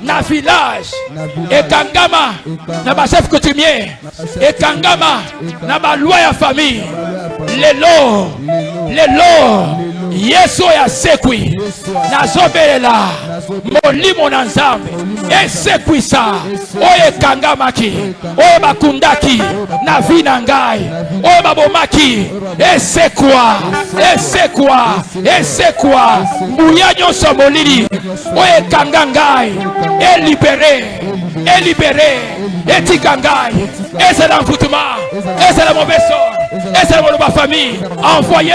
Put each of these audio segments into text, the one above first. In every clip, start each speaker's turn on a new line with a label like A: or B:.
A: na village, ekangama na ba chef coutumier, ekangama na ba loi ya famille. Lelo Yesu ya sekwi na zobelela molimo na nzambe esekwisa oye kangamaki oye bakundaki na vina ngai oye babomaki esekwa mbuya nyonso molili oye kanga ngai elibere etika ngai ezala mfutuma ezala mobeso ezala moloba famille envoyé.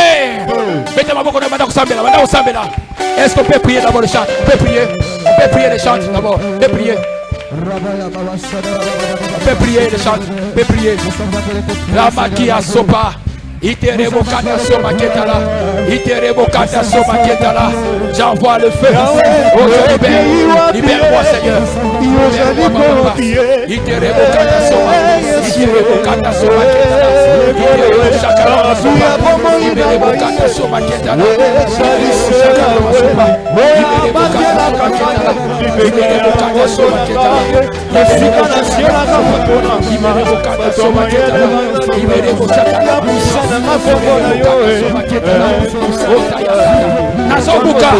A: Mettez ma bouche dans le sambela. Est-ce qu'on peut prier d'abord le chant? On peut prier les chants d'abord. On peut prier. On peut prier les chants. On peut prier. La maquia sopa. Iterebo kata soma ketala. Iterebo kata soma ketala. J'envoie le feu. Oh, libère-moi Seigneur. Libère-moi. Iterebo kata soma. Iterebo kata soma ketala. Iterebo shakala soma. Iterebo kata soma ketala. Iterebo shakala soma. Iterebo kata soma ketala. Iterebo kata soma ketala. Iterebo shakala soma. Nazobuka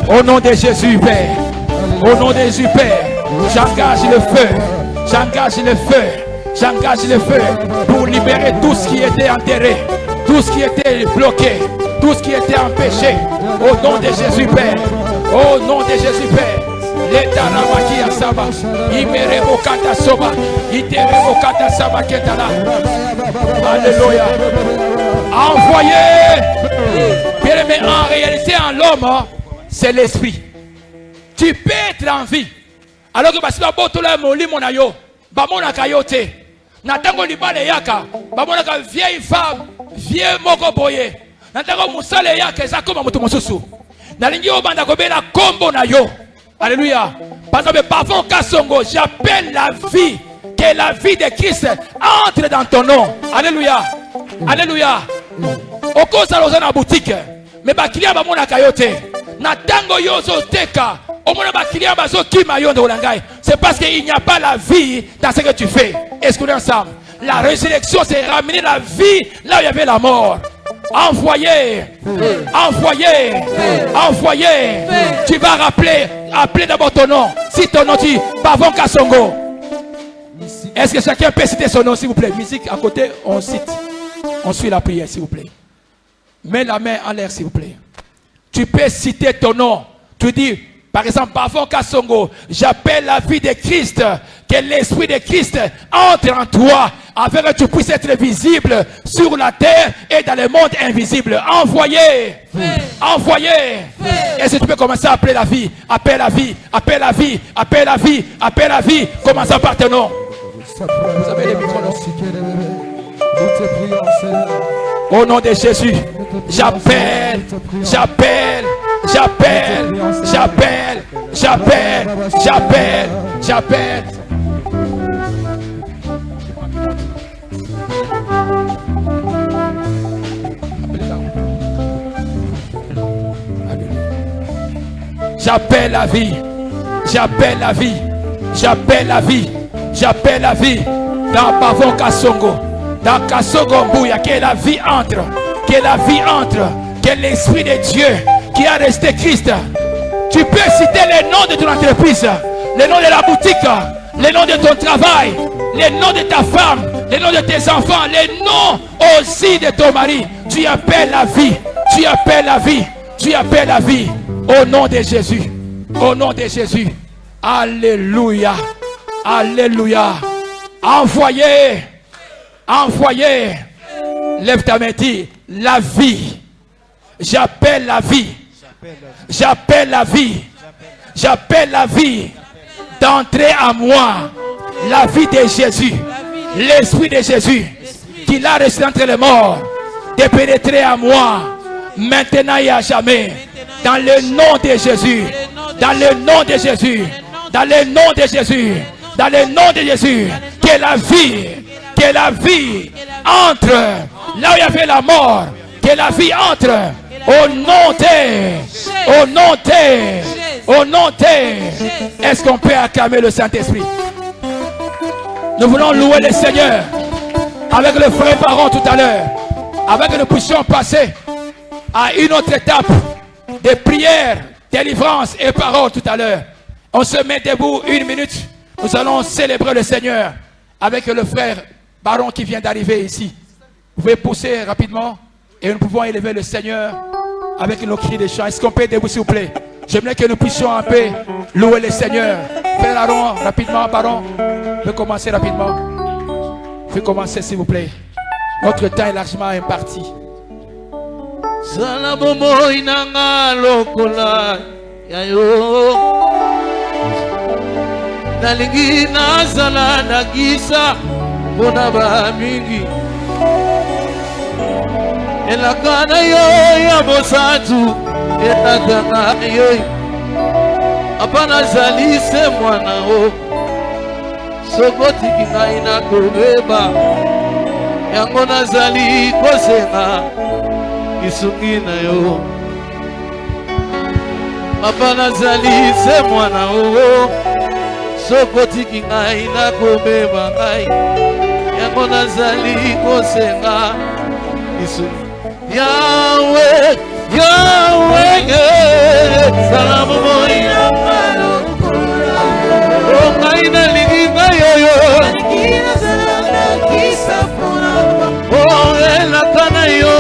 A: au nom de Jésus, Père. Au nom de Jésus, Père. J'engage le feu. J'engage le feu. J'engage le feu pour libérer tout ce qui était enterré, tout ce qui était bloqué, tout ce qui était empêché. Au nom de Jésus, Père. Au nom de Jésus, Père. L'état Ramaki Asaba. Imerebo Kata Soba. Iterebo Kata Saba Ketala. Alléluia. Envoyé. Mais en réalité, en l'homme, c'est l'esprit. Tu peux être en vie. Alors que parce que la moli mon ayo, bamona kayote. Natango libale yaka, bamona ka vieille femme, vieux moko boye. Natango musale yaka ezakoma mutu mosusu. Nalingi obanda kobela kombo na yo. Alléluia. Parce que parfois kasongo, j'appelle la vie, que la vie de Christ entre dans ton nom. Alléluia. Alléluia. Okosa lozana boutique. Mais ba client bamona kayote. Natango yozo teka. C'est parce qu'il n'y a pas la vie dans ce que tu fais. Est-ce qu'on est ensemble? La résurrection, c'est ramener la vie là où il y avait la mort. Envoyé. Tu vas appeler d'abord ton nom. Si ton nom dit Pavon Kasongo. Est-ce que chacun peut citer son nom, s'il vous plaît? Musique à côté, on cite. On suit la prière, s'il vous plaît. Mets la main en l'air, s'il vous plaît. Tu peux citer ton nom. Tu dis, par exemple, Pavon Kasongo, j'appelle la vie de Christ, que l'esprit de Christ entre en toi, afin que tu puisses être visible sur la terre et dans le monde invisible. Envoyé. Et si tu peux commencer à appeler la vie, appelle la vie, commençons par ton nom. Vous avez les micros, non? Au nom de Jésus, j'appelle. J'appelle la vie. Dans Pavon Kasongo. Dans Kasongo Mbouya, que la vie entre. Que l'esprit de Dieu qui a resté Christ. Tu peux citer les noms de ton entreprise, les noms de la boutique, les noms de ton travail, les noms de ta femme, les noms de tes enfants, les noms aussi de ton mari. Tu appelles la vie. Tu appelles la vie au nom de Jésus. Au nom de Jésus. Alléluia. Alléluia. Envoyez. Envoyez. Lève ta main, dis la vie. J'appelle la vie. J'appelle la vie. J'appelle la vie d'entrer à moi. La vie de Jésus. L'esprit de Jésus qui l'a reçu entre les morts. De pénétrer à moi. Maintenant et à jamais. Dans le nom de Jésus. Dans le nom de Jésus. Dans le nom de Jésus. Dans le nom de Jésus. Que la vie entre là où il y avait la mort. Que la vie entre au nom de. Est-ce qu'on peut acclamer le Saint-Esprit? Nous voulons louer le Seigneur avec le frère Baron tout à l'heure. Avec que nous puissions passer à une autre étape de prière, délivrance et parole tout à l'heure. On se met debout 1 minute. Nous allons célébrer le Seigneur avec le frère Baron qui vient d'arriver ici. Vous pouvez pousser rapidement et nous pouvons élever le Seigneur avec nos cris de chant. Est-ce qu'on peut debout s'il vous plaît? J'aimerais que nous puissions un peu louer le Seigneur. Frère Aaron, rapidement, Baron. Vous pouvez commencer rapidement. Vous pouvez commencer s'il vous plaît. Notre temps est largement imparti.
B: Salamomo inanga lokola yayo nalingi nazala nagisa mona ba mingi elakana yo ya bosatu etatanga yo apana zalise mwana o sokoti kingaina kobeba yango nazali kosenga isungina yo papa nazali se mwana o sokoti kingaina kobeba ngai yango nazali kosenga isungina Yahweh Yahweh salamu moya o ngai nalingi ngai yo elakana yo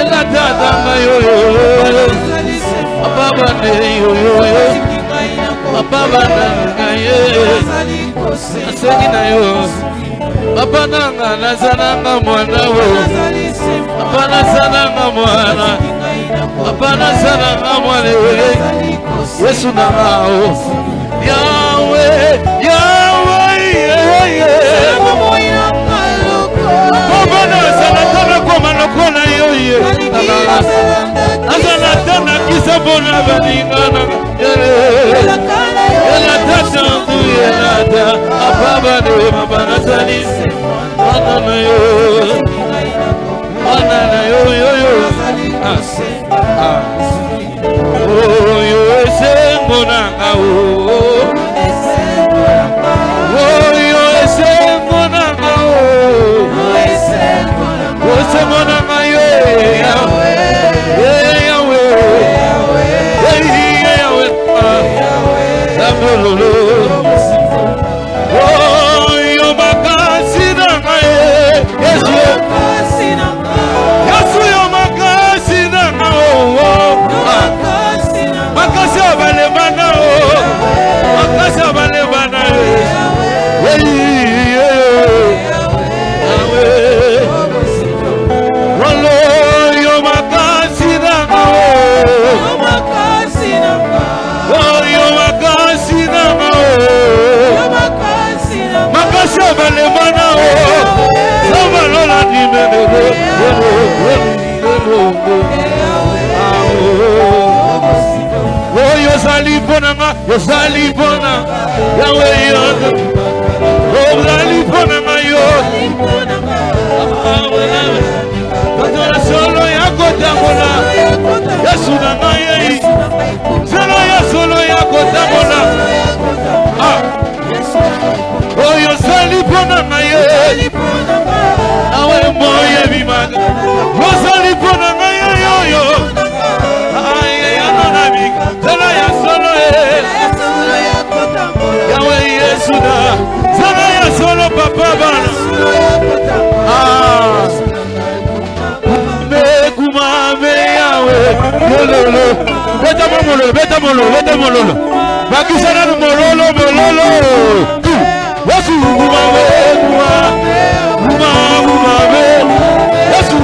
B: elatadanga yo apabane yo apabananga ye asengi na yo apananga nazananga mwana wo apanazananga mwana apanazananga mwana Yesu nangao Yahweh Yahweh Kona yo ye azana tana kisabona baningana ela tata tu ela apaba de mabana tani ana yo yo esengona Yosali bona Yahweh Yosali bona yo Kadora solo yako tamola Yesu na naye solo yako tamola Oh Yosali bona naye Awe moye bimaga Yosali bona naye yo Ay yana bika solo ya solo Yahweh Yesu na solo ya solo papa bana Beta mololo. Bakisana mololo. Yesu kumawe. Yesu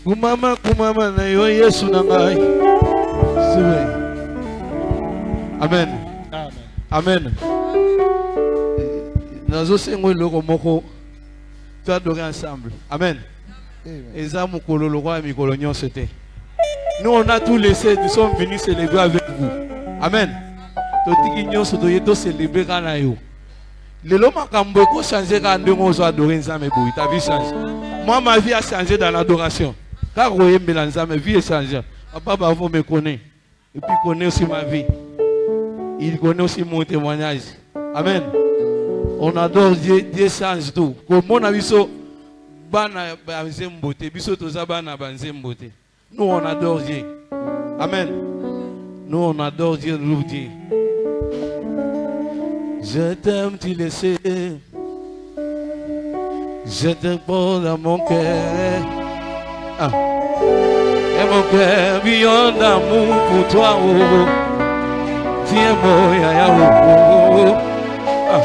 B: Kumama na yo Yesu na ngai. Amen. Amen. Nous avons le moko. Tu adorer ensemble. Amen. Et ça mukolo le roi mikolonyon c'était. Nous on a tout laissé, nous sommes venus célébrer avec vous. Amen. Totiki nyonso toyeto célébrer kana yo. Lelo makambo ko changer quand on doit adorer ensemble boui. Ta vie change. Moi ma vie a changé dans l'adoration. Car ma vie est changée. Papa vous me connaît. Et puis connaît aussi ma vie. Il connaît aussi mon témoignage. Amen. On adore Dieu, Dieu change tout. Comme on a vu ça, nous on adore Dieu. Amen. Nous on adore Dieu, loue Dieu. Je t'aime, tu le sais. Je te porte dans mon cœur. Ah. Et mon cœur beyond d'amour pour toi. Oh. Tu es mon yaya. Oh. Ah.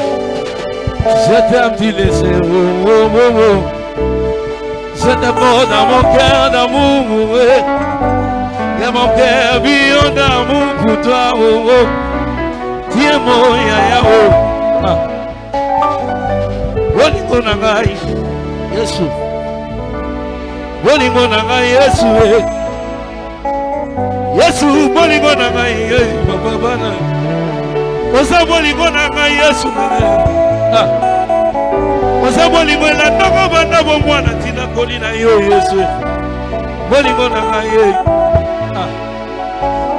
B: Je t'aime, tu le sais. Oh, oh, oh, oh. Je te porte dans mon cœur d'amour. Et mon cœur beyond d'amour pour toi. Oh, oh. Tu es mon yaya. Oh. Ah. Bolingo na ngai Yesu Bolingo na ngai Yesu Yesu bolingo na ngai Papa bana Osa bolingo na ngai Yesu Osa bolingo la ndoko banda bomwana tina koli na yo Yesu Bolingo na ngai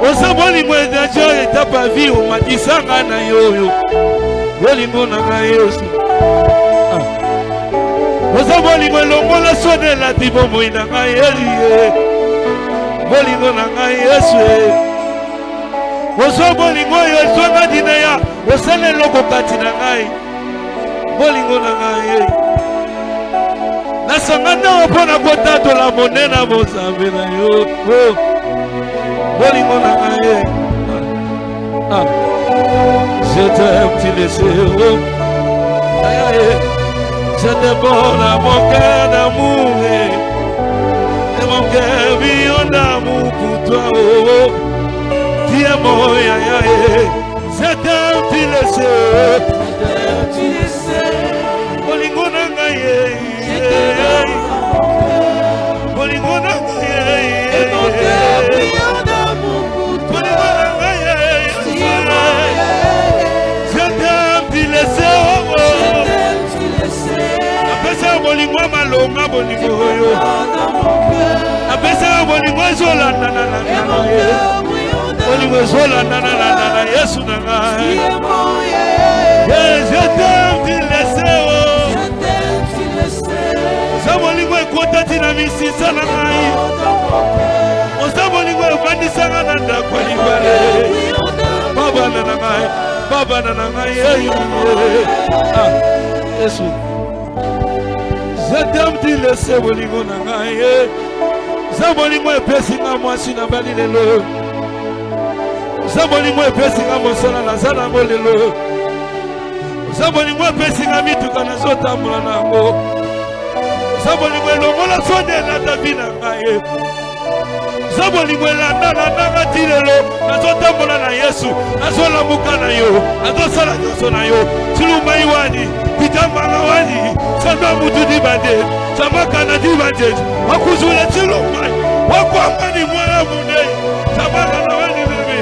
B: Osa bolingo na joie etapa vie o matisanga na yo Bolingo na ngai Yesu Osa bolingo longola sone la tibomo ina ngai Yesu Bolingo na ngai Yesu Osa bolingo yo songa dineya osele loko kati na ngai Bolingo na ngai Nasanga na pona kotato la monena bozambe na yo Bolingo na ngai Je t'aime tu le sais Je te porte à mon cœur d'amour et mon cœur beyond d'amour pour toi. Oh, tu es mon yaya. Je t'aime, tu le sais. Tu le sais. Bolingo na ngai. Bolingo na ngai. Et mon cœur beyond d'amour pour toi. Tu es mon yaya. Je t'aime, tu le sais. Apesa bolingo malonga bolingo yo Apesa bolingo zola na bolingo zola na Yesu na ngai Je t'aime tu le sais Sa bolingo ekota tina misisa na ngai Osa bolingo evandisanga na ndako libale Baba na ngai Yesu Je t'aime tu le sais bolingo na ngai Za bolingo epesinga mwasi na bali lelo Za bolingo epesinga mosala na za nango lelo Za bolingo epesinga mituka na zotambola nango Zabolingo longola sonde na tabina ngaye. Zabolingo landa na nanga tilelo. Nazotambola na Yesu. Nazolamuka na yo. Nazosala nyonso na yo. Tulumba iwani. Pitambanga wani. Samba mutu dibande. Samba kana dibande. Wakuzule tulumba. Wakwamani mwana munei. Samba kana wani bebe.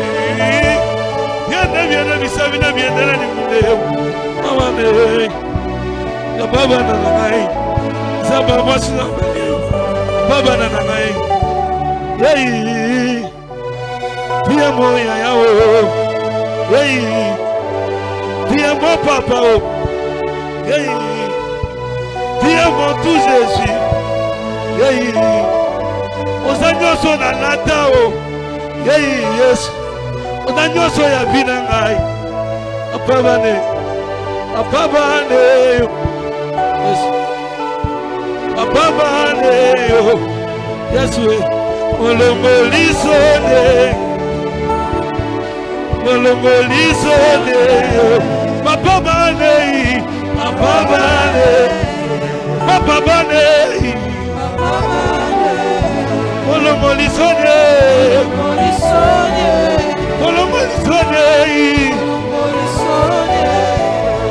B: Viene misavina viene ni munei. Mama me. Ya baba na ngai. Samba mwasi na mbele. Baba na ngai. Hey, pia moya yao. Hey, pia mon papa. Hey, pia mon tout Jésus. Hey, ozanyoso na natao. Hey, yes. Ozanyoso ya binangai. Apabane. Yes. Apabane. Yes, we. Molongolisone, Mapabane, Molongolisone,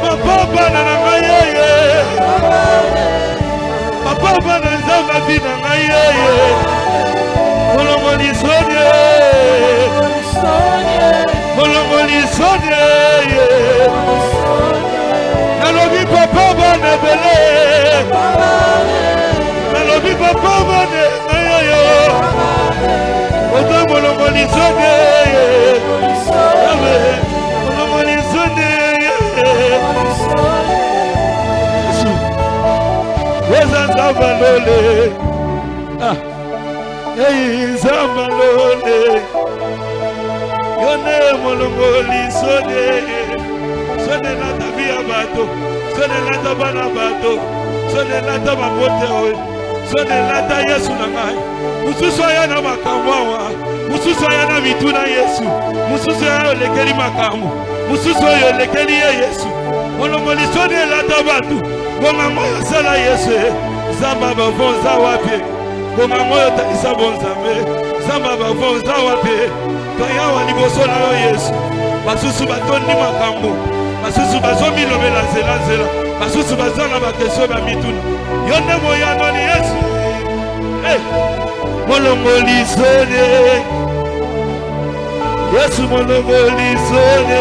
B: Mapabane na ngaye, Mapabane nzamba bina ngaye. Molongolisone, nalobi papa bane bele, nalobi papa bane ngayo, oto molongolisone, molongolisone, wezanza balole. Hey, Zambalone, Yone Molongoli, Sone Nata Via Bato, Sone Nata Banabato, Sone Nata Mabote, Sone Nata Yesu Nangai, Mususayana Makawawa, Mususayana Mituna Yesu, Mususaya Lekeri Makamu, Mususoyo Lekeri Yesu, Molongoli Sone Nata Batu, Gomamoyo Sala Yesu, Zamba Bonza Wapi. Koma moyo talisa bonzambe Zamba bavonza wape Kaya waliboso na yo Yesu Basusu batondi makambo Basusu bazomi lobela zela zela Basusu bazana bakesho ba mituna Yonde moyano ni Yesu Hey Molongolisone Yesu molongolisone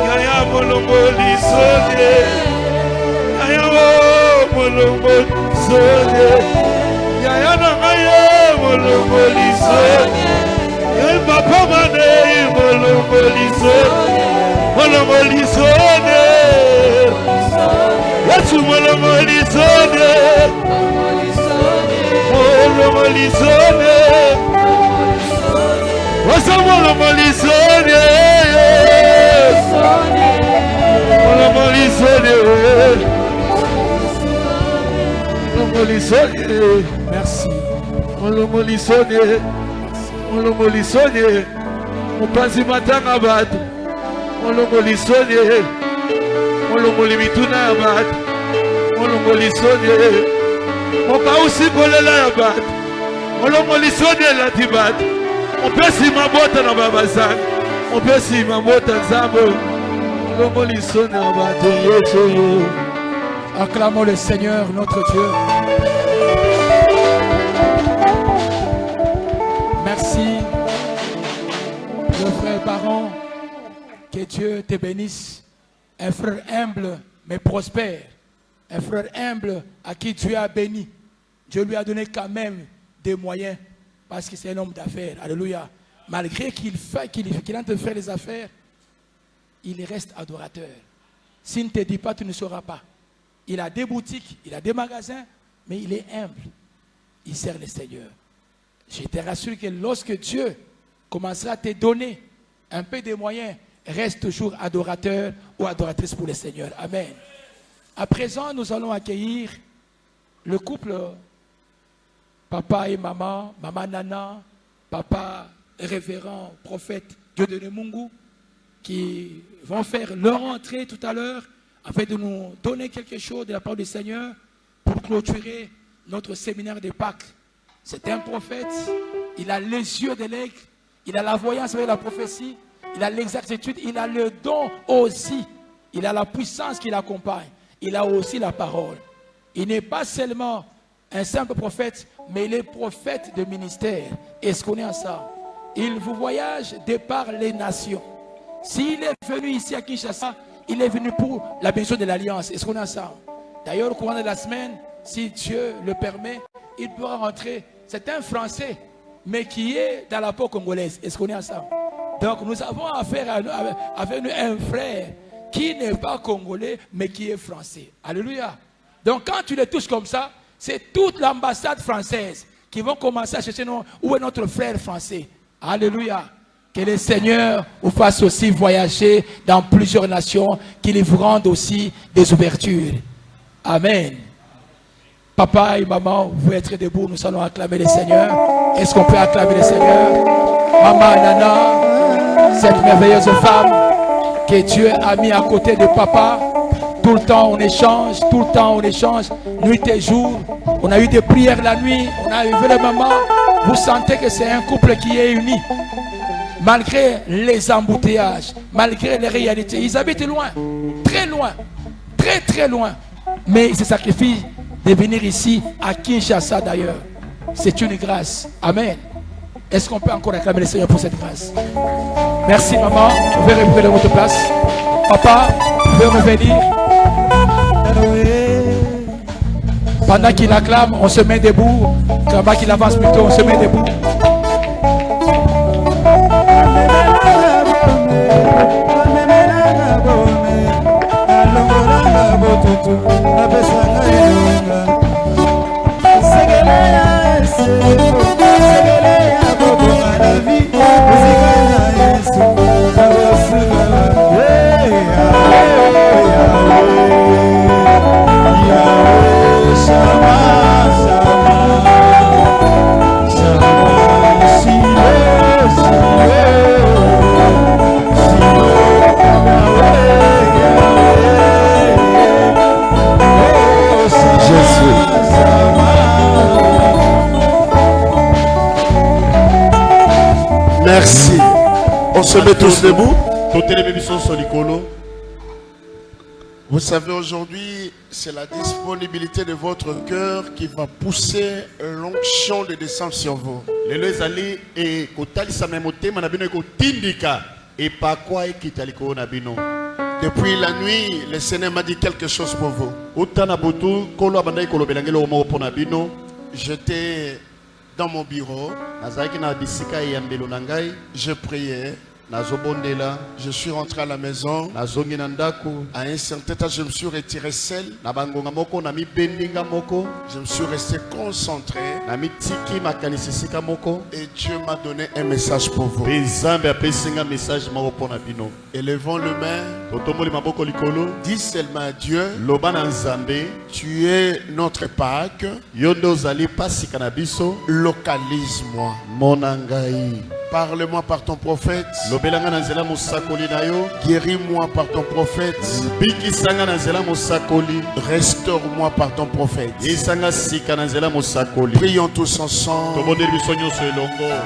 B: Kaya molongolisone Kaya molongolisone Yaya na ngaye molongolisone Papa mane molongolisone Molongolisone Yesu molongolisone Molongolisone Wasa molongolisone Molongolisone Merci. Molongolisone. Mupanzi matanga batu. Molongolisone. Molongolimituna batu. Molongolisone. Mokausi kolela ya batu. Molongolisone la tibatu. Mopesi mabota na babazani. Mopesi mabota nzambo. Molongolisone batu. Yesu.
A: Acclamons le Seigneur, notre Dieu. Merci, le frère Baron. Que Dieu te bénisse. Un frère humble, mais prospère. Un frère humble à qui Dieu a béni. Dieu lui a donné quand même des moyens. Parce que c'est un homme d'affaires. Alléluia. Malgré qu'il est en train de faire les affaires, il reste adorateur. S'il ne te dit pas, tu ne sauras pas. Il a des boutiques, il a des magasins, mais il est humble. Il sert le Seigneur. Je te rassure que lorsque Dieu commencera à te donner un peu de moyens, reste toujours adorateur ou adoratrice pour le Seigneur. Amen. À présent, nous allons accueillir le couple papa et maman, maman Nana, papa révérend prophète Dieudonné Mungu, qui vont faire leur entrée tout à l'heure afin de nous donner quelque chose de la part du Seigneur pour pour clôturer notre séminaire de Pâques. C'est un prophète, il a les yeux de l'aigle, il a la voyance avec la prophétie, il a l'exactitude, il a le don aussi, il a la puissance qui l'accompagne, il a aussi la parole. Il n'est pas seulement un simple prophète, mais il est prophète de ministère. Est-ce qu'on est ensemble? Il vous voyage de par les nations. S'il est venu ici à Kinshasa, il est venu pour la bénédiction de l'Alliance. Est-ce qu'on est ensemble? D'ailleurs, au courant de la semaine, si Dieu le permet, il pourra rentrer. C'est un Français, mais qui est dans la peau congolaise. Est-ce qu'on est ensemble? Donc, nous avons affaire avec nous un frère qui n'est pas congolais, mais qui est français. Alléluia. Donc, quand tu le touches comme ça, c'est toute l'ambassade française qui vont commencer à chercher où est notre frère français. Alléluia. Que le Seigneur vous fasse aussi voyager dans plusieurs nations, qu'il vous rende aussi des ouvertures. Amen. Papa et maman, vous pouvez être debout, nous allons acclamer le Seigneur. Est-ce qu'on peut acclamer le Seigneur? Maman Nana, cette merveilleuse femme que Dieu a mis à côté de papa. Tout le temps on échange, tout le temps on échange, nuit et jour. On a eu des prières la nuit, on a vu les mamans. Vous sentez que c'est un couple qui est uni. Malgré les embouteillages, malgré les réalités. Ils habitent loin, très très loin. Mais ils se sacrifient de venir ici, à Kinshasa d'ailleurs. C'est une grâce. Amen. Est-ce qu'on peut encore acclamer le Seigneur pour cette grâce? Merci maman, vous pouvez reprendre votre place. Papa, vous pouvez revenir. Pendant qu'il acclame, on se met debout. Pendant qu'il avance plutôt, on se met debout.
C: Merci. On se met tous debout. Vous savez, aujourd'hui, c'est la disponibilité de votre cœur qui va pousser l'onction de descendre sur vous. Depuis la nuit, le Seigneur m'a dit quelque chose pour vous. J'étais dans mon bureau, je priais, je suis rentré à la maison. À un certain temps, je me suis retiré seul. Je me suis resté concentré. Et Dieu m'a donné un message pour vous. Élevons le main. Dis seulement à Dieu, tu es notre Pâques. Localise-moi. Parle-moi par ton prophète. Guéris-moi par ton prophète. Restaure-moi par ton prophète. Prions tous ensemble.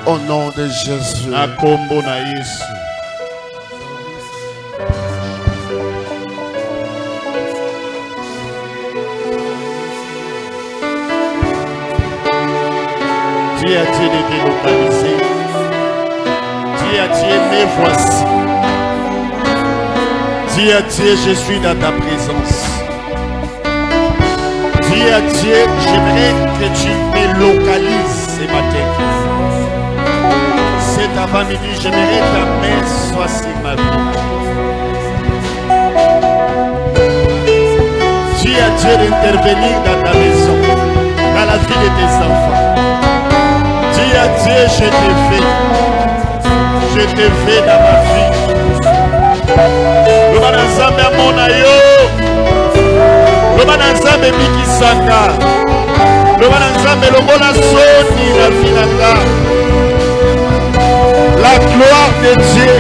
C: Au nom de Jésus.
D: Dieu a dit de délocaliser. Dieu a dit, me voici. Dieu a dit, je suis dans ta présence. Dieu a dit, j'aimerais que tu me localises ce matin. Cet avant-midi, j'aimerais ta main soit sur ma vie. Dieu a dit d'intervenir dans ta maison, dans la vie de tes enfants. Dieu a dit, je t'ai fait. Je te fais dans ma vie. Le banazambe monayo. Le banazambe bikisanga. Le banazambe lokola soni la finanga. La gloire de Dieu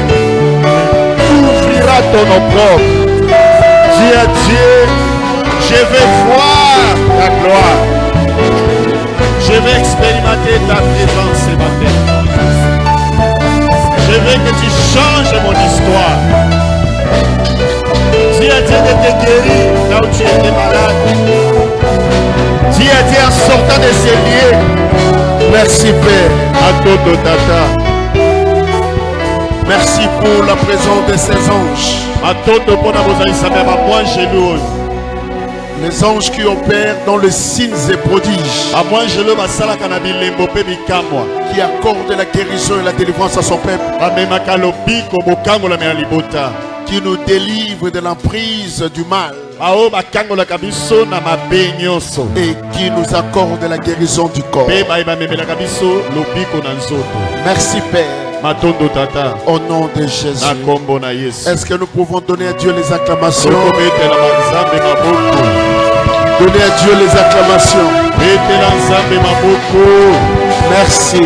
D: ouvrira ton opprobre. Dieu a dit, je vais voir ta ta gloire. Je vais expérimenter ta présence ce matin. Je veux que tu changes mon histoire. Tu as dit de te guérir là où tu étais malade. Tu as dit en sortant de ces lieux.
C: Merci Père.
D: À Toto Tata.
C: Merci pour la présence de ces anges.
D: À Toto Pona Bozaïsa, même à moi, j'ai loué.
C: Les anges qui opèrent dans les signes et prodiges.
D: À moi, je le masala kanabi lembope bikamwa.
C: Qui accorde la guérison et la délivrance à son peuple.
D: Amema kalobi kobokango la mea libota.
C: Qui nous délivre de l'emprise du mal.
D: Ao bakango la kabiso na mabe nyonso.
C: Et qui nous accorde la guérison du corps.
D: Pe ba meme la kabiso lobiko na nzoto.
C: Merci Père.
D: Matondo tata.
C: Au nom de Jésus.
D: Na kombo na Yesu.
C: Est-ce que nous pouvons donner à Dieu les acclamations?
D: Donner
C: à Dieu les acclamations. Merci.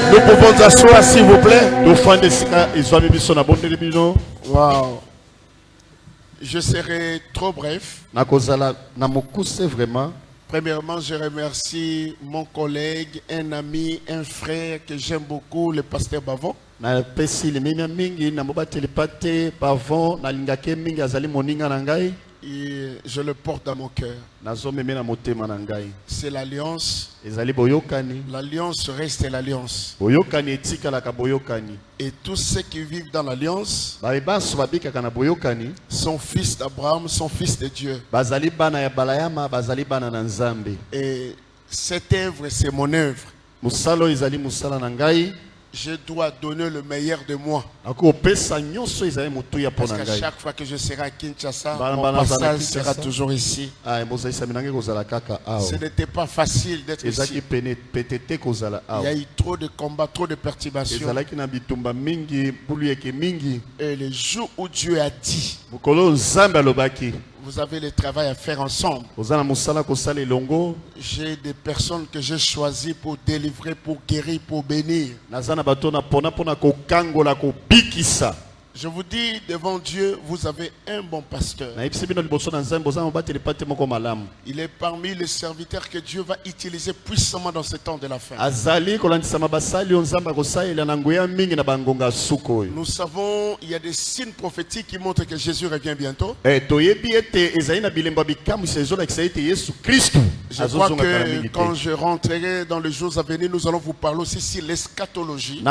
C: Nous pouvons nous asseoir s'il vous plaît. Wow. Je serai trop bref.
D: Vraiment.
C: Premièrement, je remercie mon collègue, un ami, un frère que j'aime beaucoup, le pasteur Bavon. Et je le porte dans mon cœur. C'est l'alliance. L'alliance reste l'alliance. Et tous ceux qui vivent dans l'alliance sont fils d'Abraham, sont fils de Dieu. Et cette œuvre, c'est mon œuvre. Je dois donner le meilleur de moi. Parce qu'à chaque fois que je serai à Kinshasa, mon passage sera toujours ici. Ce n'était pas facile d'être ici. Il y a eu trop de combats, trop de perturbations. Et le jour où Dieu a dit, vous avez le travail à faire ensemble. J'ai des personnes que j'ai choisies pour délivrer, pour guérir, pour bénir. Je vous dis devant Dieu, vous avez un bon pasteur. Il est parmi les serviteurs que Dieu va utiliser puissamment dans ce temps de la fin. Nous savons, il y a des signes prophétiques qui montrent que Jésus revient bientôt. Je crois que quand je rentrerai dans les jours à venir, nous allons vous parler aussi sur l'eschatologie. Et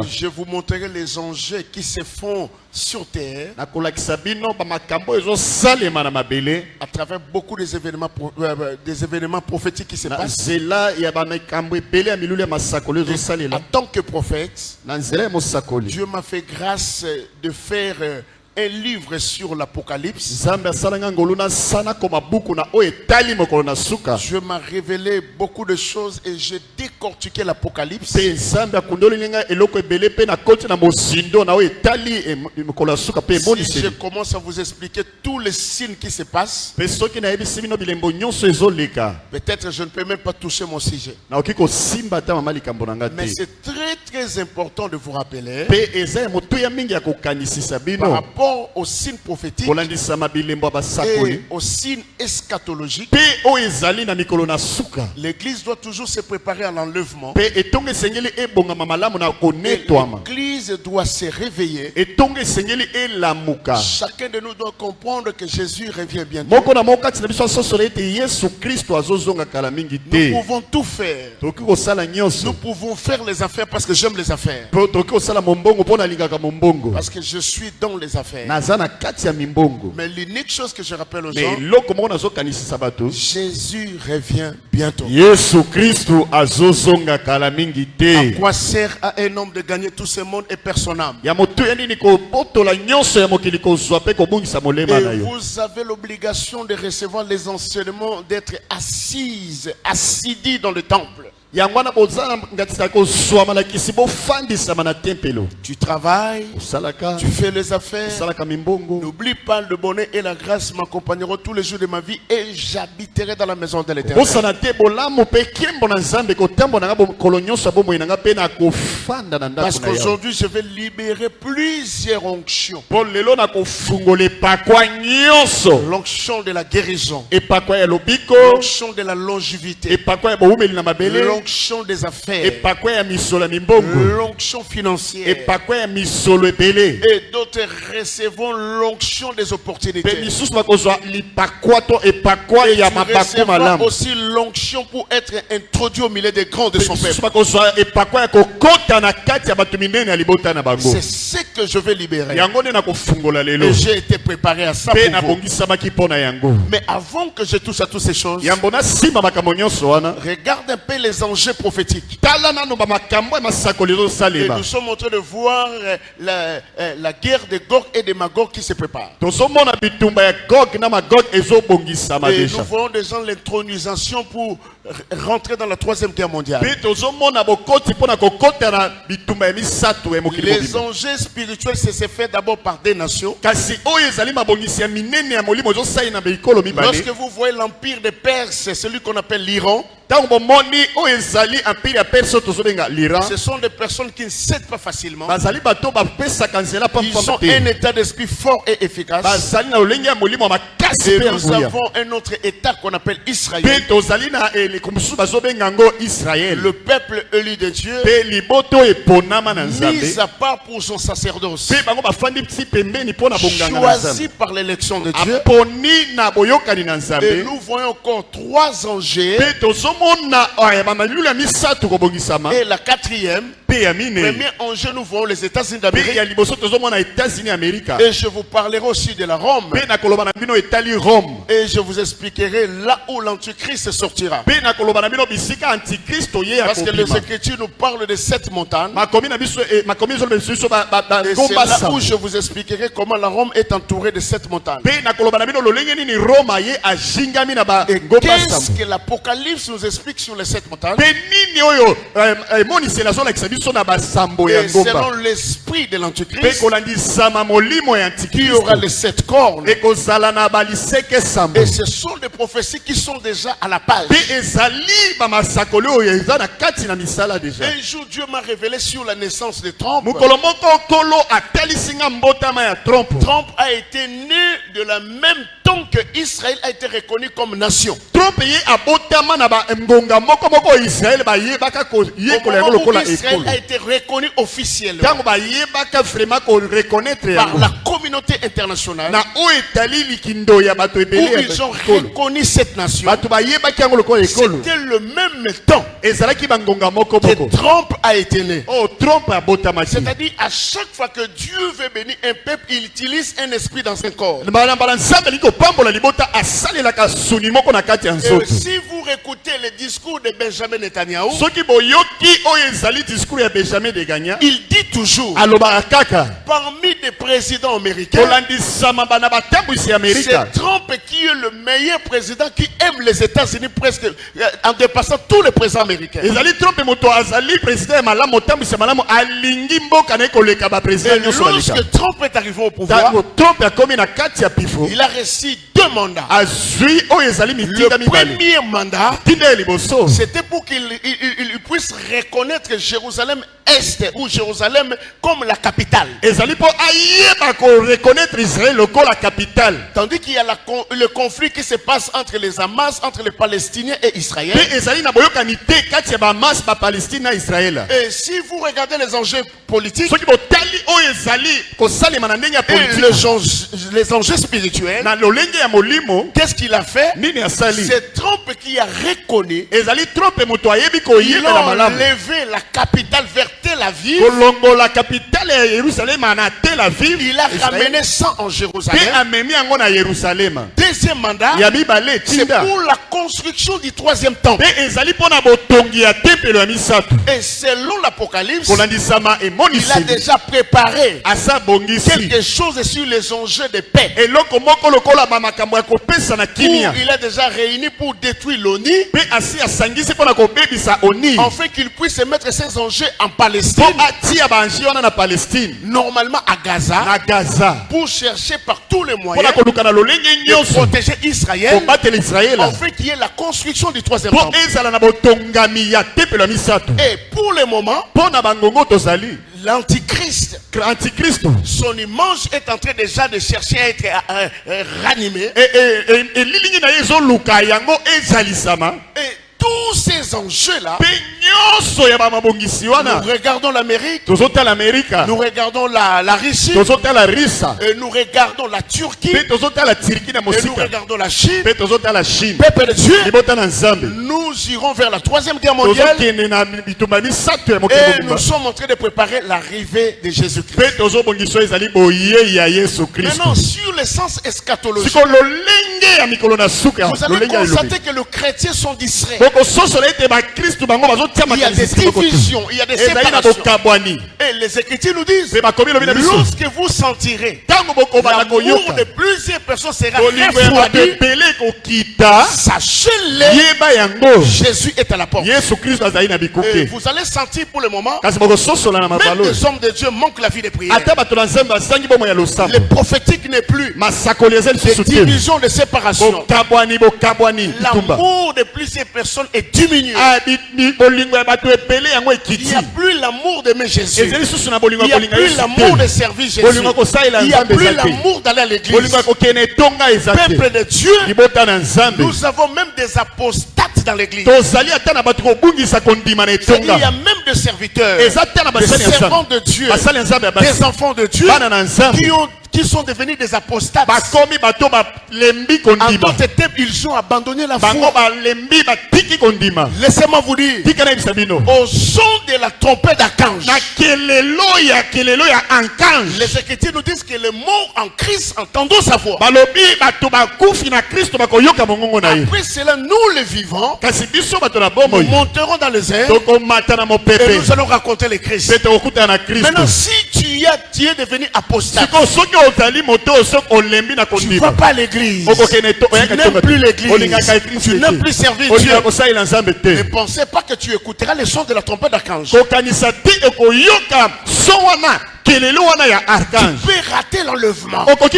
C: je vous montrerai les enjeux qui se font sur terre à travers beaucoup des événements prophétiques qui se passent. En tant que prophète, Dieu m'a fait grâce de faire un livre sur l'Apocalypse. Dieu m'a révélé beaucoup de choses et j'ai décortiqué l'Apocalypse. Et si je commence à vous expliquer tous les signes qui se passent, peut-être je ne peux même pas toucher mon sujet. Mais c'est très très important de vous rappeler par rapport aux signes prophétiques et aux signes eschatologiques. L'église doit toujours se préparer à l'enlèvement. L'église doit se réveiller. Chacun de nous doit comprendre que Jésus revient bientôt. Nous pouvons tout faire. Nous pouvons faire les affaires parce que j'aime les affaires. Parce que je suis dans les affaires. Mais l'unique chose que je rappelle aux gens, Jésus revient bientôt. À quoi sert à un homme de gagner tout ce monde et personne âme? Et vous avez l'obligation de recevoir les enseignements, d'être assidus dans le temple. Tu travailles, tu fais les affaires. N'oublie pas, le bonheur et la grâce m'accompagneront tous les jours de ma vie et j'habiterai dans la maison de l'Éternel. Parce qu'aujourd'hui, je vais libérer plusieurs onctions. L'onction de la guérison, l'onction de la longévité, l'onction des affaires, l'onction financière, et d'autres recevront l'onction des opportunités. Et tu recevras aussi l'onction pour être introduit au milieu des grands de son peuple. C'est ce que je vais libérer. Et j'ai été préparé à ça pour vous. Mais avant que je touche à toutes ces choses, regarde un peu les enjeux prophétiques. Et nous sommes en train de voir la guerre de Gog et de Magog qui se prépare. Et nous voyons déjà l'intronisation pour rentrer dans la 3e guerre mondiale. Les enjeux spirituels, c'est fait d'abord par des nations. Lorsque vous voyez l'empire des Perses, c'est celui qu'on appelle l'Iran. Ce sont des personnes qui ne cèdent pas facilement. Ils ont un état d'esprit fort et efficace. Et nous avons un autre état qu'on appelle Israël. Le peuple élu de Dieu, mis à part pour son sacerdoce, choisi par l'élection de Dieu. Et nous voyons encore 3 enjeux. Et la 4e, premier enjeu, nous voyons les États-Unis d'Amérique. Et je vous parlerai aussi de la Rome. Et je vous expliquerai là où l'Antichrist sortira. Parce que les Écritures nous parlent de 7 montagnes. Et c'est là où je vous expliquerai comment la Rome est entourée de 7 montagnes. Et qu'est-ce que l'Apocalypse nous explique sur les 7 montagnes? Et selon l'esprit de l'Antichrist, qui aura les 7 cornes. Et ce sont des prophéties qui sont déjà à la page. Un jour, Dieu m'a révélé sur la naissance de Trump. Trump a été né de la même temps que Israël a été reconnu comme nation. Israël a été reconnu officiellement par la communauté internationale, où ils ont reconnu cette nation. C'était le même temps que Trump a été né. C'est-à-dire, à chaque fois que Dieu veut bénir un peuple, il utilise un esprit dans un corps. Et si vous écoutez le discours de Benjamin Netanyahu, il dit toujours, parmi les présidents américains, c'est Trump qui est le meilleur président, qui aime les États-Unis presque en dépassant tous les présidents américains. Et lorsque Trump est arrivé au pouvoir, il a reçu 2 mandats. Le premier mandat, c'était pour qu'il puisse reconnaître Jérusalem Est ou Jérusalem comme la capitale. Tandis qu'il y a le conflit qui se passe entre les Hamas, entre les Palestiniens et Israël. Et si vous regardez les enjeux politiques et les enjeux spirituels, qu'est-ce qu'il a fait? C'est Trump qui a reconnu. Ils ont levé la capitale vers Tel Aviv. Il a ramené ça en Jérusalem. Deuxième mandat, c'est pour la construction du 3e temple. Et selon l'Apocalypse, il a déjà préparé quelque chose sur les enjeux de paix. Où il a déjà réuni pour détruire l'ONU. afin qu'il puisse mettre ses enjeux en Palestine. Normalement à Gaza. Pour chercher par tous les moyens de protéger Israël. Afin qu'il y ait la construction du troisième temple. Et pour le moment, l'Antichrist, son image est en train déjà de chercher à être ranimé. Et tous ces enjeux-là, nous regardons l'Amérique, nous regardons la Russie, et nous regardons la Turquie, et nous regardons la Chine. Peuple de Dieu, nous irons vers la troisième guerre mondiale et nous sommes en train de préparer l'arrivée de Jésus-Christ. Maintenant, sur le sens eschatologique, vous allez constater que les chrétiens sont distraits. Il y a des divisions, il y a des séparations. Et les Écritures nous disent, lorsque vous sentirez l'amour de plusieurs personnes sera refroidi, sachez-le, Jésus est à la porte. Et vous allez sentir pour le moment, même les hommes de Dieu manquent la vie de prière. Le prophétique n'est plus, des divisions, de séparation. L'amour de plusieurs personnes est diminué. Il n'y a plus l'amour d'aimer Jésus. Il n'y a plus l'amour de servir Jésus. Il n'y a plus l'amour d'aller à l'église. Peuple de Dieu, nous avons même des apostates dans l'église. Il y a même des serviteurs, des servants de Dieu, des enfants de Dieu qui sont devenus des apostates. En d'autres termes, ils ont abandonné la foi. Laissez-moi vous dire, au son de la trompette d'archange, les Écritures nous disent que les morts en Christ entendons sa voix. Après cela, nous les vivants, nous monterons dans les airs et nous allons raconter les Christ. Maintenant, si tu es devenu apostate, tu ne vas pas à l'église, tu n'aimes plus l'église, tu n'aimes plus servir Dieu, ne pensez pas que tu écouteras les sons de la trompette d'archange. Tu peux rater l'enlèvement. Parce que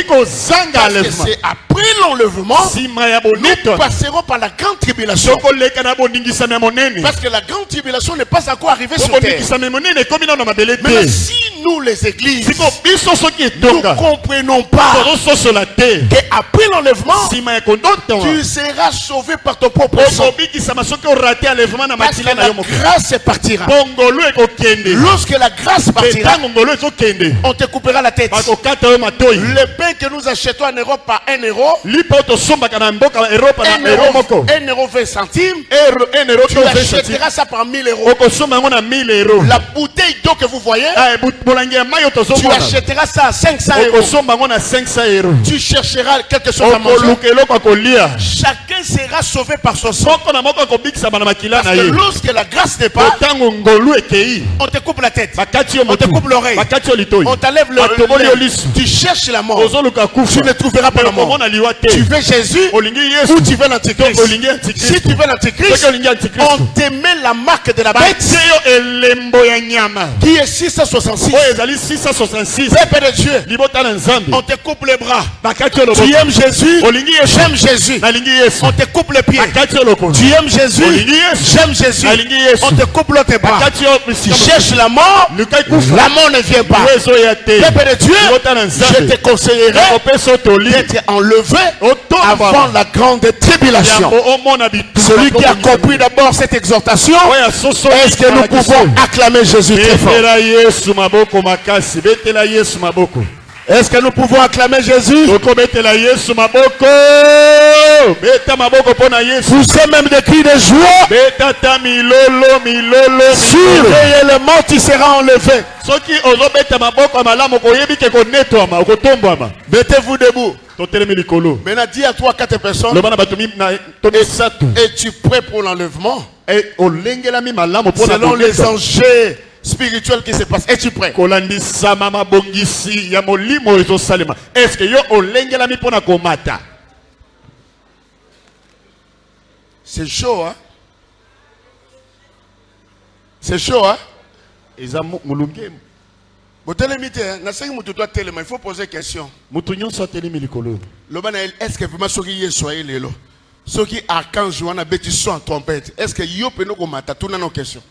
C: c'est après l'enlèvement, nous passerons par la grande tribulation. Parce que la grande tribulation n'est pas encore arrivée sur terre. Mais si nous les églises, nous ne comprenons pas qu'après l'enlèvement, tu seras sauvé par ton propre sang. Parce que la grâce partira. Lorsque la grâce partira, on te coupera la tête. Le pain que nous achetons en Europe par 1 euro, 1 euro 20 centimes, tu achèteras ça par 1000 euros. La bouteille d'eau que vous voyez, tu achèteras ça à 500 euros. Tu chercheras quelque chose à manger. Chacun sera sauvé par son sang. Parce que lorsque la grâce n'est pas, on te coupe la tête, on te coupe l'oreille, on t'enlève le tu cherches la mort, tu ne trouveras pas la mort. Tu veux Jésus ou tu veux l'Antichrist? Si tu veux l'Antichrist, on te met la marque de la bête qui est 666. Peuple de Dieu, on te coupe les bras. Tu aimes Jésus, j'aime Jésus. On te coupe les pieds. Tu aimes Jésus, j'aime Jésus. On te coupe l'autre bras. Tu cherches la mort, la mort ne vient pas. Peuple de Dieu, je te conseillerais d'être enlevé avant la grande tribulation. Celui qui a compris d'abord cette exhortation, est-ce que nous pouvons acclamer Jésus très fort? Est-ce que nous pouvons acclamer Jésus? Poussez même des cris de joie. Sûr, réellement tu seras enlevé. Mettez-vous debout. Maintenant dis à 3-4 personnes, es-tu prêt pour l'enlèvement? Selon les enjeux spirituel qui se passe. Es-tu prêt?
D: Est-ce que yo
C: c'est chaud, hein? C'est chaud, hein?
D: Ils ont moulungé.
C: Il faut poser question. Est-ce que vraiment ceux qui sont là, ceux qui archanges ont bêtise en trompette, est-ce que yo peut nous commander tout nos questions?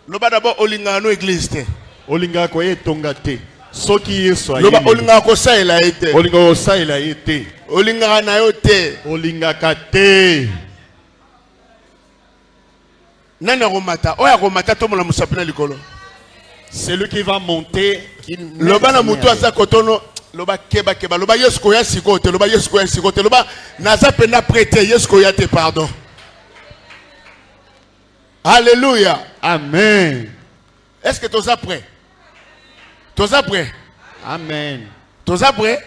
C: Le bas d'abord olinga no église te.
D: Olinga ko etongate. Ceux qui sont
C: le bas olinga ko ça il a été.
D: Olinga ko ça il a été.
C: Olinga na yo te.
D: Olinga kate.
C: Nana romata. Oya romata to mona musapina likolo.
D: C'est lui qui va monter.
C: Le bas na mutu asa kotono. Loba keba keba loba yesko ya sikote loba yesko ya sikote loba naza pena prêter yesko ya te pardon. Alléluia.
D: Amen.
C: Est-ce que tu es prêt? Tu es prêt?
D: Amen.
C: Tu es prêt?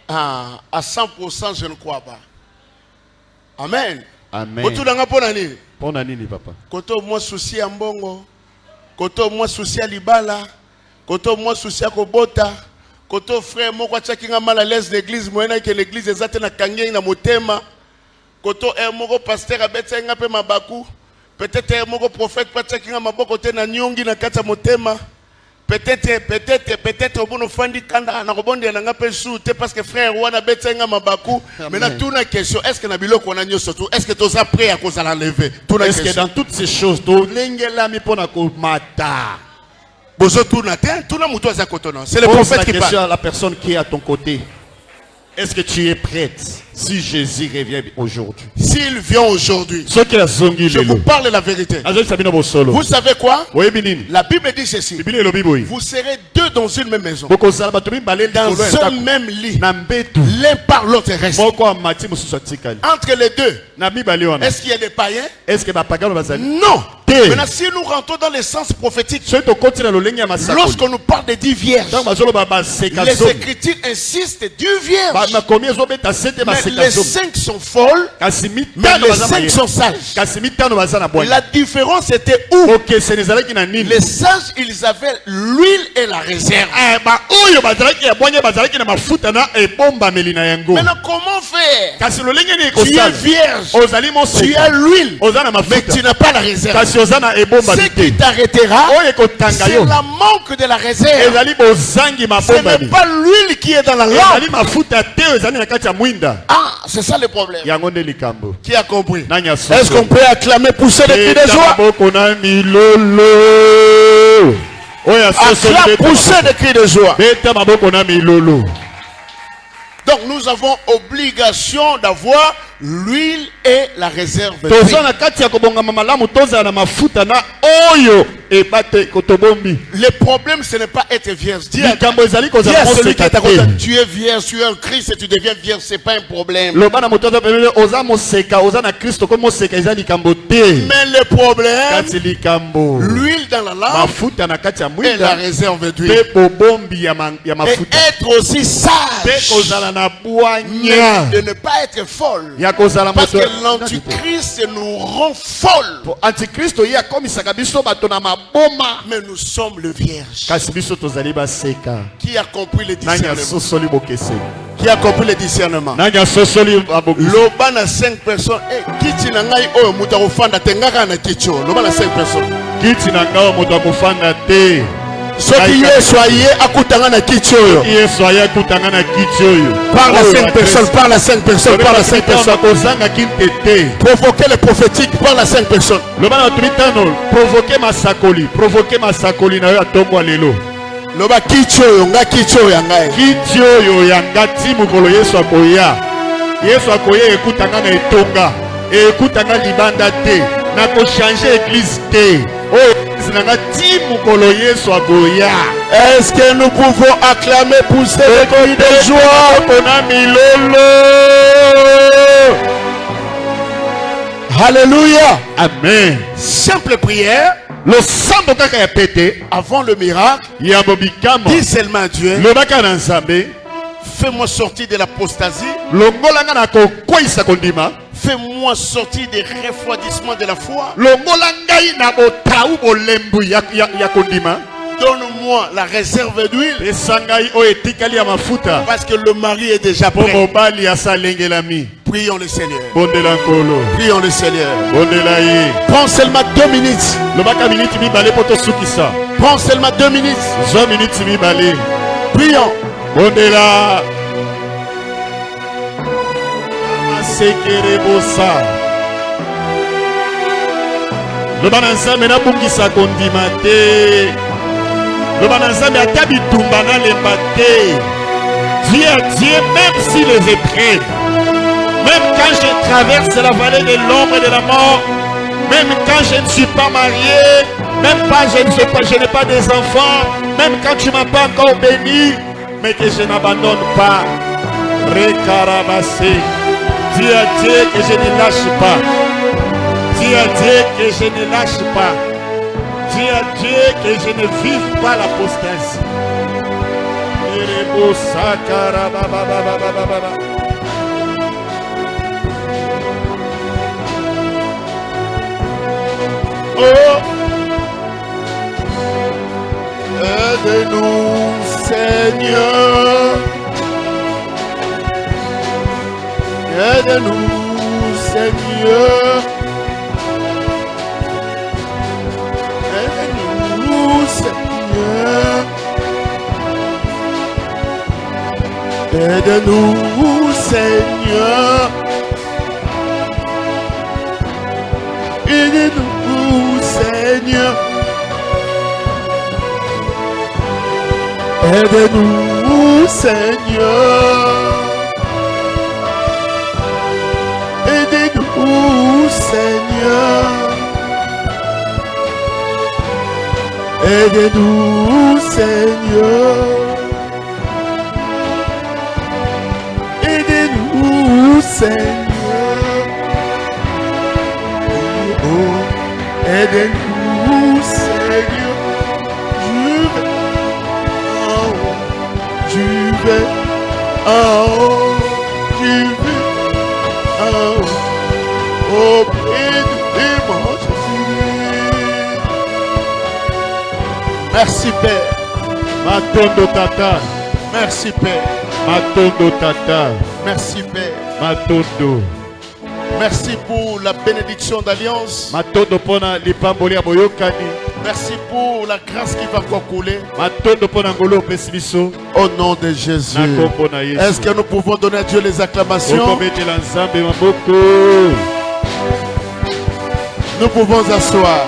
C: Ah, à 100% je ne crois pas. Amen.
D: Amen.
C: Koto danga pona nini?
D: Pona nini papa?
C: Koto moi souci ya mbongo. Koto moi souci ya libala. Koto moi souci ya kobota. Koto frère moko tchakinga mal à l'aise l'église moyena que l'église ezate na kangé na motema. Koto moko pasteur abetsa nga pe mabaku. Peut-être moko prophète pa tchakinga maboko te na nyongi na kata motema. Peut-être obono fandi kanda na robonde na nga pe sou te parce que frère wana betsa nga mabaku. Maintenant tout na question est-ce que na biloko na nyoso tout est-ce que tu es prêt à cause à l'enlever?
D: Est-ce que dans toutes ces choses to lengela mi pona ko mata?
C: C'est le prophète qui
D: parle.
C: parle.
D: La personne qui est à ton côté. Est-ce que tu es prête si Jésus revient aujourd'hui?
C: S'il vient aujourd'hui,
D: je
C: vous parle la vérité. Vous savez quoi? La Bible dit ceci. Vous serez deux dans une même maison. Dans un même lit. L'un par l'autre reste. Entre les deux, est-ce qu'il y a des païens? Non. Maintenant, si nous rentrons dans le sens prophétique, lorsqu'on nous parle de 10 vierges, les Écritures insistent 10 vierges. Mais les 5 sont folles, mais les 5 sont sages. La différence était où? Les sages, ils avaient l'huile et la réserve. Maintenant, comment faire? Tu es vierge, tu as l'huile, mais tu n'as pas la réserve. Ce qui t'arrêtera, c'est la manque de la réserve. Ce n'est pas l'huile qui est dans la lampe. Ah, c'est ça le problème. Qui a compris? Est-ce qu'on peut acclamer, pousser des cris de joie? Acclame, pousser des cris de joie. Donc nous avons obligation d'avoir l'huile et la réserve. Le problème, ce n'est pas être vierge. Dis à celui qui est à côté, tu es vierge, tu es en Christ et tu deviens vierge, ce n'est pas un problème. Mais le problème, l'huile dans la lampe et la réserve d'huile. Et être aussi sage. De ne pas être folle. Parce que l'antichrist nous rend folle. Mais nous sommes le vierge. Qui a compris le discernement? Qui a compris le discernement? Loba na 5 personnes. Kiti na ngai oyo muta kofanda tengaka na kicho. Loba na 5 personnes. Kiti na ngai oyo muta kofanda te. Soki Yesu aye akutanga na kicho oyo. Yesu aye akutanga na kicho oyo. Parle à 5 personnes, parle à 5 personnes, parle à 5 personnes. Provoquer le prophétique, parle à 5 personnes. Provoquer masakoli na yo atongo lelo. Loba kicho oyo nga kicho oyo ngai. Kicho oyo yanga ti mukolo Yesu akoya. Yesu akoya ekutanga na etonga. Ekutanga libanda te. Na ko changer église te. Est-ce que nous pouvons acclamer, pousser les cris de joie? Alléluia. Amen. Simple prière. Le sang de caca est pété. Avant le miracle, dis seulement à Dieu. Fais-moi sortir de l'apostasie. Fais-moi sortir des refroidissements de la foi. Donne-moi la réserve d'huile. Parce que le mari est déjà prêt. Prions le Seigneur. Prions le Seigneur. Prends seulement 2 minutes. Prends seulement 2 minutes. Prions.
D: Le bananzambe na bungisa kondima te. Le bananzambe atabi tumbana lembate. Dieu à Dieu, même s'il est prêt. Même quand je traverse la vallée de l'ombre et de la mort, même quand je ne suis pas marié, même pas je n'ai pas des enfants, même quand tu m'as pas encore béni, mais que je n'abandonne pas. Récarabassé. Dis à Dieu que je ne lâche pas. Dis à Dieu que je ne lâche pas. Dis à Dieu que je ne vive pas l'apostasie.
C: Oh, aide-nous, Seigneur. Aide-nous, Seigneur. Aide-nous, Seigneur. Aide-nous, Seigneur. Aide-nous, Seigneur. Aide-nous, Seigneur. Aide-nous, Seigneur. Aide-nous, Seigneur. Aide-nous, Seigneur. Oh, aide-nous, Seigneur. Je vais en haut. Je vais en haut. Auprès de mon Jésus. Merci Père.
D: Matondo tata.
C: Merci Père.
D: Matondo tata.
C: Merci Père.
D: Matondo.
C: Merci pour la bénédiction d'alliance.
D: Matondo pona lipamboli aboyokani.
C: Merci pour la grâce qui va couler.
D: Matondo pona ngolo pesibiso.
C: Au nom de Jésus. Est-ce que nous pouvons donner à Dieu les acclamations? Nous pouvons asseoir.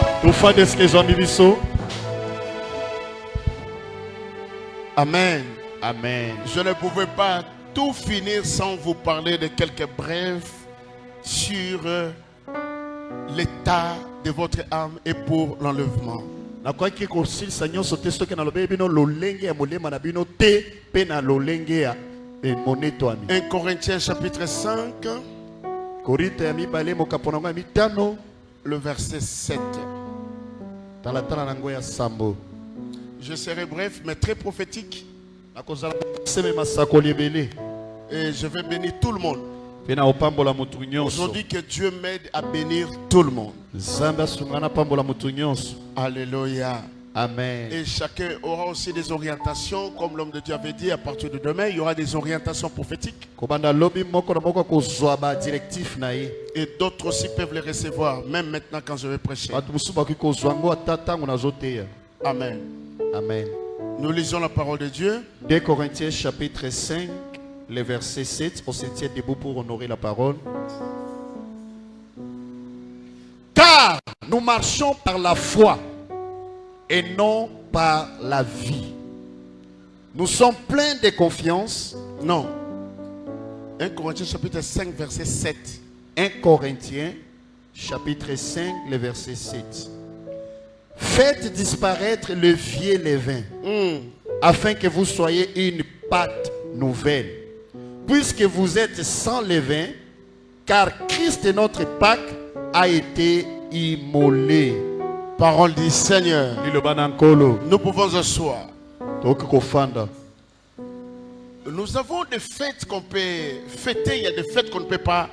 C: Amen.
D: Amen.
C: Je ne pouvais pas tout finir sans vous parler de quelques brèves sur l'état de votre âme et pour l'enlèvement.
D: 1
C: Corinthiens chapitre 5, le verset 7. Je serai bref mais très prophétique. Et je vais bénir tout le monde. Aujourd'hui que Dieu m'aide à bénir tout le monde. Alléluia.
D: Amen.
C: Et chacun aura aussi des orientations, comme l'homme de Dieu avait dit, à partir de demain, il y aura des orientations prophétiques. Et d'autres aussi peuvent les recevoir, même maintenant quand je vais prêcher. Amen.
D: Amen.
C: Nous lisons la parole de Dieu.
D: 2 Corinthiens chapitre 5, le verset 7. On se tient debout pour honorer la parole. Car nous marchons par la foi et non par la vie. Nous sommes pleins de confiance.
C: Non. 1 Corinthiens chapitre 5 verset 7.
D: 1 Corinthiens chapitre 5 le verset 7. Faites disparaître le vieux levain afin que vous soyez une pâte nouvelle. Puisque vous êtes sans levain, car Christ notre Pâque a été immolé.
C: Parole du Seigneur. Nous pouvons asseoir. Nous avons des fêtes qu'on peut fêter, il y a des fêtes qu'on ne peut pas